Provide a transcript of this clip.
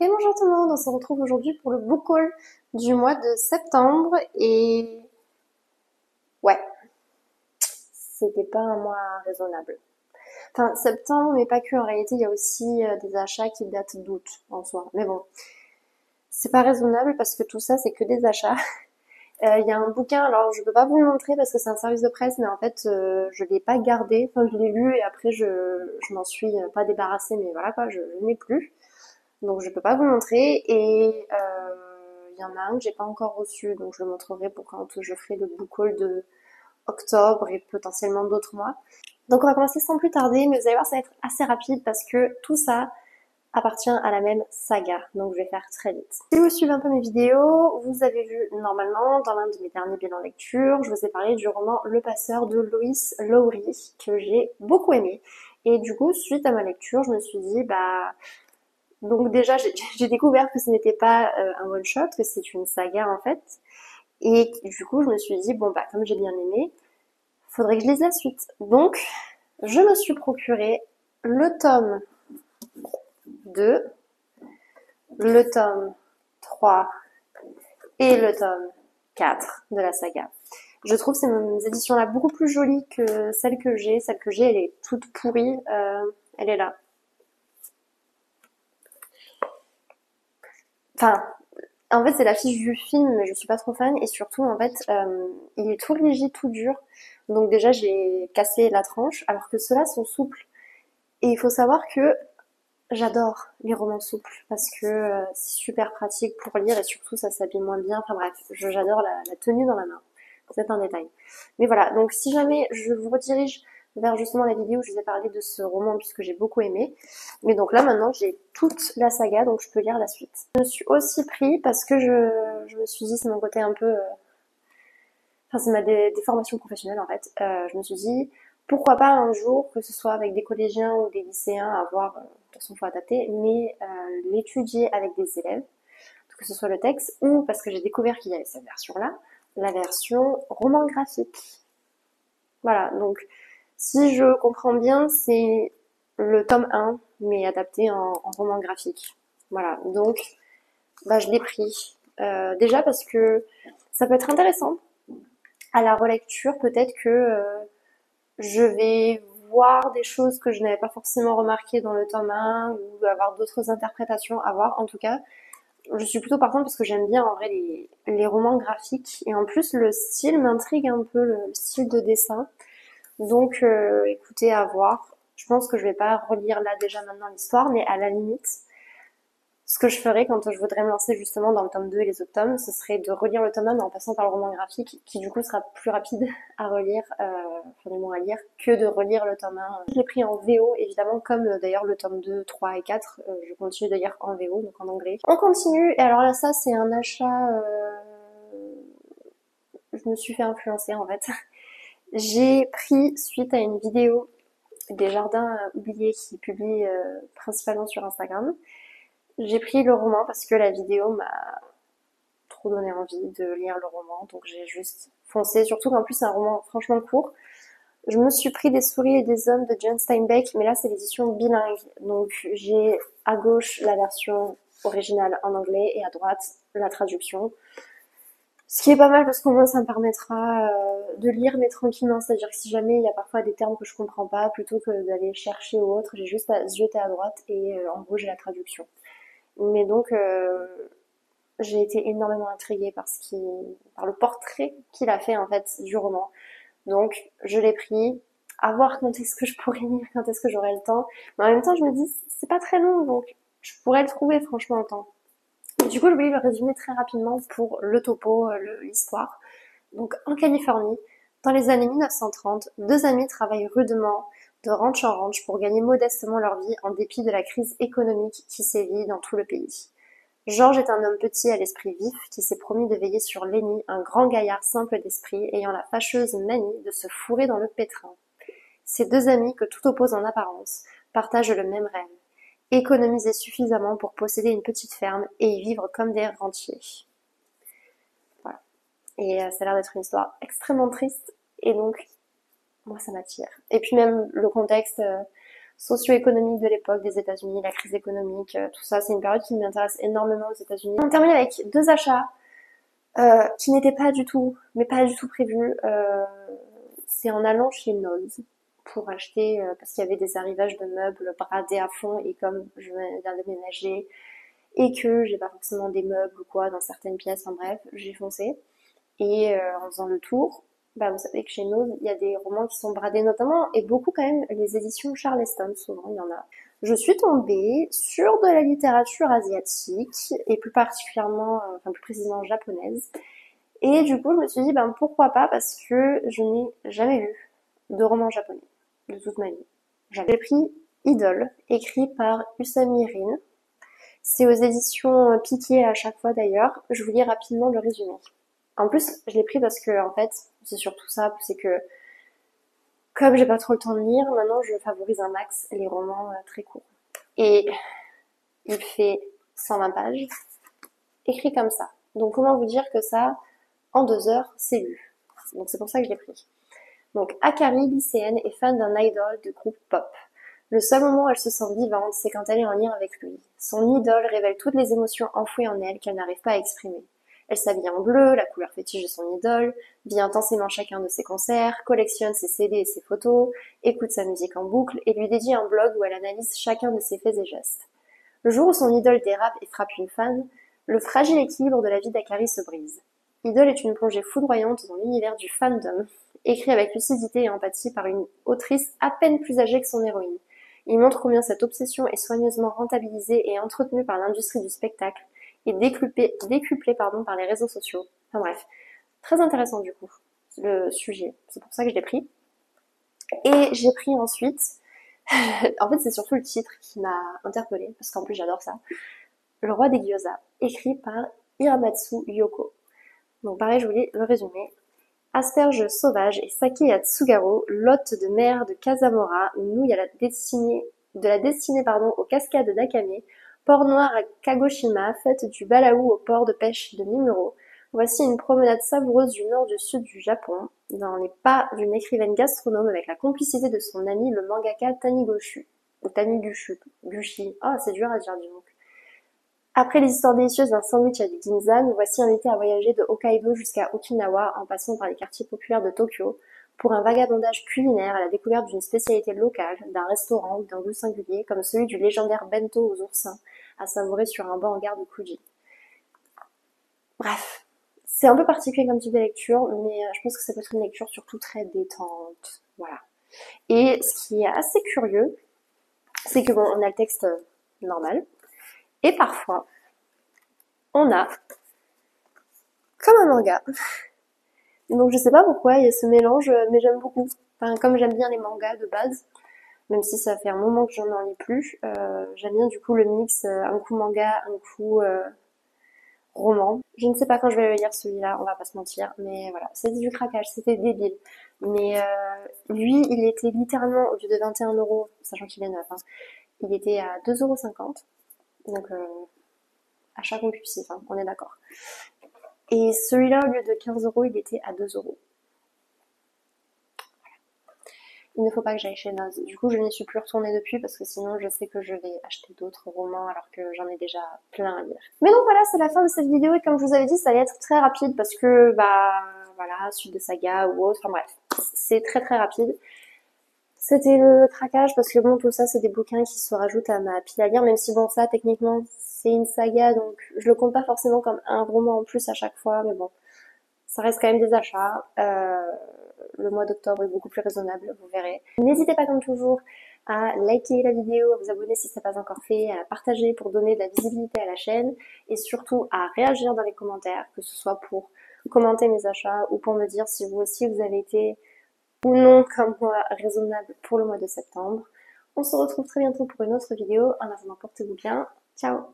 Et bonjour tout le monde, on se retrouve aujourd'hui pour le book haul du mois de septembre et ouais, c'était pas un mois raisonnable. Enfin, septembre, mais pas que, en réalité, il y a aussi des achats qui datent d'août en soi. Mais bon, c'est pas raisonnable parce que tout ça, c'est que des achats. Il y a un bouquin, alors je peux pas vous le montrer parce que c'est un service de presse, mais en fait, je l'ai pas gardé. Enfin, je l'ai lu et après, je m'en suis pas débarrassée, mais voilà quoi, je n'ai plus. Donc je peux pas vous montrer et il y en a un que j'ai pas encore reçu, donc je le montrerai pour quand je ferai le book haul de octobre et potentiellement d'autres mois. Donc on va commencer sans plus tarder, mais vous allez voir ça va être assez rapide parce que tout ça appartient à la même saga, donc je vais faire très vite. Si vous suivez un peu mes vidéos, vous avez vu normalement dans l'un de mes derniers bilans lecture, je vous ai parlé du roman Le Passeur de Lois Lowry que j'ai beaucoup aimé. Et du coup, suite à ma lecture, je me suis dit donc déjà, j'ai découvert que ce n'était pas un one shot, que c'est une saga en fait. Et du coup, je me suis dit, bon bah comme j'ai bien aimé, faudrait que je lise la suite. Donc, je me suis procuré le tome 2, le tome 3 et le tome 4 de la saga. Je trouve ces éditions-là beaucoup plus jolies que celles que j'ai. Celle que j'ai, elle est toute pourrie. Elle est là. Enfin, en fait, c'est l'affiche du film, mais je suis pas trop fan. Et surtout, en fait, il est tout rigide, tout dur. Donc déjà, j'ai cassé la tranche, alors que ceux-là sont souples. Et il faut savoir que j'adore les romans souples, parce que c'est super pratique pour lire, et surtout, ça s'habille moins bien. Enfin bref, j'adore la tenue dans la main. C'est un détail. Mais voilà, donc si jamais je vous redirige vers justement la vidéo où je vous ai parlé de ce roman puisque j'ai beaucoup aimé. Mais donc là maintenant j'ai toute la saga donc je peux lire la suite. Je me suis aussi pris parce que je me suis dit c'est mon côté un peu... Enfin c'est ma déformation professionnelle en fait. Je me suis dit pourquoi pas un jour que ce soit avec des collégiens ou des lycéens à voir, de toute façon faut adapter, mais l'étudier avec des élèves, que ce soit le texte ou parce que j'ai découvert qu'il y avait cette version-là, la version roman graphique. Voilà, donc si je comprends bien, c'est le tome 1, mais adapté en roman graphique. Voilà, donc bah, je l'ai pris. Déjà parce que ça peut être intéressant. À la relecture, peut-être que je vais voir des choses que je n'avais pas forcément remarquées dans le tome 1 ou avoir d'autres interprétations à voir. En tout cas, je suis plutôt partante parce que j'aime bien en vrai les romans graphiques. Et en plus, le style m'intrigue un peu, le style de dessin. Donc, écoutez, à voir. Je pense que je vais pas relire là déjà maintenant l'histoire, mais à la limite, ce que je ferais quand je voudrais me lancer justement dans le tome 2 et les autres tomes, ce serait de relire le tome 1 mais en passant par le roman graphique, qui du coup sera plus rapide à relire, enfin du moins à lire, que de relire le tome 1. Je l'ai pris en VO, évidemment, comme d'ailleurs le tome 2, 3 et 4, je continue de lire en VO, donc en anglais. On continue, et alors là, ça c'est un achat... Je me suis fait influencer en fait. J'ai pris, suite à une vidéo des jardins oubliés qui publient principalement sur Instagram, j'ai pris le roman parce que la vidéo m'a trop donné envie de lire le roman, donc j'ai juste foncé, surtout qu'en plus c'est un roman franchement court. Je me suis pris Des souris et des hommes de John Steinbeck, mais là c'est l'édition bilingue, donc j'ai à gauche la version originale en anglais et à droite la traduction. Ce qui est pas mal parce qu'au moins ça me permettra de lire mais tranquillement, c'est-à-dire que si jamais il y a parfois des termes que je comprends pas, plutôt que d'aller chercher ou autre, j'ai juste à zioter à droite et en gros j'ai la traduction. Mais donc j'ai été énormément intriguée par le portrait qu'il a fait en fait du roman. Donc je l'ai pris, à voir quand est-ce que je pourrais lire, quand est-ce que j'aurai le temps. Mais en même temps je me dis c'est pas très long donc je pourrais le trouver franchement le temps. Du coup, je voulais le résumer très rapidement pour le topo, l'histoire. Donc, en Californie, dans les années 1930, deux amis travaillent rudement de ranch en ranch pour gagner modestement leur vie en dépit de la crise économique qui sévit dans tout le pays. George est un homme petit à l'esprit vif qui s'est promis de veiller sur Lenny, un grand gaillard simple d'esprit ayant la fâcheuse manie de se fourrer dans le pétrin. Ces deux amis, que tout oppose en apparence, partagent le même rêve: économiser suffisamment pour posséder une petite ferme et y vivre comme des rentiers. Voilà. Et ça a l'air d'être une histoire extrêmement triste et donc moi ça m'attire. Et puis même le contexte, socio-économique de l'époque des États-Unis, la crise économique, tout ça. C'est une période qui m'intéresse énormément aux États-Unis. On termine avec 2 achats qui n'étaient pas du tout, mais pas du tout prévus. C'est en allant chez Knowles pour acheter, parce qu'il y avait des arrivages de meubles bradés à fond, et comme je viens de déménager et que j'ai pas forcément des meubles ou quoi dans certaines pièces, en bref, j'ai foncé. Et en faisant le tour, bah, vous savez que chez nous, il y a des romans qui sont bradés notamment, et beaucoup quand même les éditions Charleston, souvent il y en a. Je suis tombée sur de la littérature asiatique, et plus particulièrement, enfin plus précisément japonaise. Et du coup, je me suis dit, ben pourquoi pas, parce que je n'ai jamais lu de roman japonais de toute ma vie. J'ai pris Idol, écrit par Usami Rin. C'est aux éditions Piqué à chaque fois d'ailleurs. Je vous lis rapidement le résumé. En plus, je l'ai pris parce que, en fait, c'est surtout ça, c'est que, comme j'ai pas trop le temps de lire, maintenant je favorise un max les romans très courts. Et il fait 120 pages, écrit comme ça. Donc comment vous dire que ça, en 2 heures, c'est lu. Donc c'est pour ça que je l'ai pris. Donc Akari, lycéenne, est fan d'un idol de groupe pop. Le seul moment où elle se sent vivante, c'est quand elle est en lien avec lui. Son idole révèle toutes les émotions enfouies en elle qu'elle n'arrive pas à exprimer. Elle s'habille en bleu, la couleur fétiche de son idole, vit intensément chacun de ses concerts, collectionne ses CD et ses photos, écoute sa musique en boucle et lui dédie un blog où elle analyse chacun de ses faits et gestes. Le jour où son idole dérape et frappe une fan, le fragile équilibre de la vie d'Akari se brise. Idol est une plongée foudroyante dans l'univers du fandom, écrit avec lucidité et empathie par une autrice à peine plus âgée que son héroïne. Il montre combien cette obsession est soigneusement rentabilisée et entretenue par l'industrie du spectacle et décuplée par les réseaux sociaux. Enfin bref, très intéressant du coup, le sujet. C'est pour ça que je l'ai pris. Et j'ai pris ensuite, en fait c'est surtout le titre qui m'a interpellée, parce qu'en plus j'adore ça, Le roi des gyoza, écrit par Hiramatsu Yoko. Donc pareil, je vous lis le résumé. Asperge sauvage et Saki Atsugaro, l'hôte de mer de Casamora, nouille à la destinée, aux cascades d'Akame, port noir à Kagoshima, fête du balaou au port de pêche de Mimuro. Voici une promenade savoureuse du nord du sud du Japon, dans les pas d'une écrivaine gastronome avec la complicité de son ami le mangaka Taniguchi. Ou Gushi. Ah, c'est dur à dire, dis donc. Après les histoires délicieuses d'un sandwich à du ginza, nous voici invités à voyager de Hokkaido jusqu'à Okinawa en passant par les quartiers populaires de Tokyo pour un vagabondage culinaire à la découverte d'une spécialité locale, d'un restaurant ou d'un goût singulier comme celui du légendaire bento aux oursins à savourer sur un banc en gare de Fuji. Bref, c'est un peu particulier comme type de lecture, mais je pense que ça peut être une lecture surtout très détente. Voilà. Et ce qui est assez curieux, c'est que bon, on a le texte normal, et parfois, on a comme un manga. Donc je sais pas pourquoi il y a ce mélange, mais j'aime beaucoup. Enfin, comme j'aime bien les mangas de base, même si ça fait un moment que j'en lis plus, j'aime bien du coup le mix, un coup manga, un coup roman. Je ne sais pas quand je vais le lire celui-là, on va pas se mentir, mais voilà, c'est du craquage, c'était débile. Mais lui, il était littéralement, au lieu de 21 €, sachant qu'il est neuf, hein, il était à 2,50 €. Donc achat compulsif, hein, on est d'accord. Et celui-là, au lieu de 15 €, il était à 2 €. Il ne faut pas que j'aille chez Noz. Du coup, je n'y suis plus retournée depuis parce que sinon, je sais que je vais acheter d'autres romans alors que j'en ai déjà plein à lire. Mais donc voilà, c'est la fin de cette vidéo et comme je vous avais dit, ça allait être très rapide parce que, bah, voilà, suite de saga ou autre, enfin bref, c'est très très rapide. C'était le craquage parce que bon, tout ça, c'est des bouquins qui se rajoutent à ma pile à lire, même si bon, ça, techniquement, c'est une saga, donc je le compte pas forcément comme un roman en plus à chaque fois, mais bon, ça reste quand même des achats. Le mois d'octobre est beaucoup plus raisonnable, vous verrez. N'hésitez pas comme toujours à liker la vidéo, à vous abonner si ce n'est pas encore fait, à la partager pour donner de la visibilité à la chaîne et surtout à réagir dans les commentaires, que ce soit pour commenter mes achats ou pour me dire si vous aussi vous avez été ou non comme moi raisonnable pour le mois de septembre. On se retrouve très bientôt pour une autre vidéo. En attendant, portez-vous bien. Ciao!